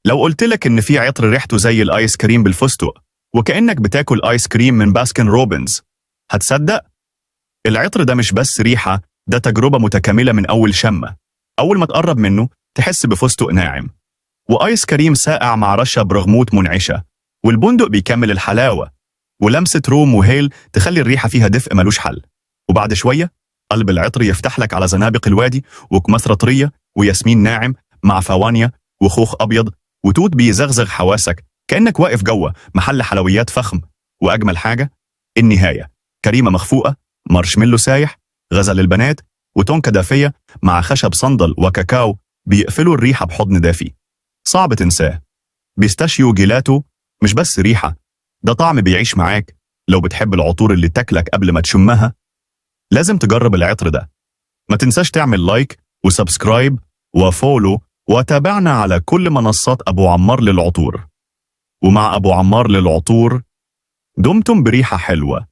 لو قلتلك إن في عطر ريحته زي الآيس كريم بالفستق وكأنك بتاكل آيس كريم من باسكن روبنز، هتصدق؟ العطر ده مش بس ريحة، ده تجربة متكاملة من أول شمة. أول ما تقرب منه تحس بفستق ناعم، وآيس كريم ساقع مع رشة برغموت منعشة، والبندق بيكمل الحلاوة، ولمسة روم وهيل تخلي الريحة فيها دفء ملوش حل. وبعد شوية قلب العطر يفتح لك على زنابق الوادي وكمثرى طرية وياسمين ناعم مع فوانيا وخوخ أبيض وتوت بيزغزغ حواسك كأنك واقف جوه محل حلويات فخم. وأجمل حاجة النهاية، كريمة مخفوقة، مارشميلو سايح، غزل البنات، وتونكا دافية مع خشب صندل وكاكاو بيقفلوا الريحة بحضن دافي صعب تنساه. بيستاشيو جيلاتو مش بس ريحة، ده طعم بيعيش معاك. لو بتحب العطور اللي تاكلك قبل ما تشمها لازم تجرب العطر ده. ما تنساش تعمل لايك وسبسكرايب وفولو، وتابعنا على كل منصات أبو عمار للعطور. ومع أبو عمار للعطور دمتم بريحة حلوة.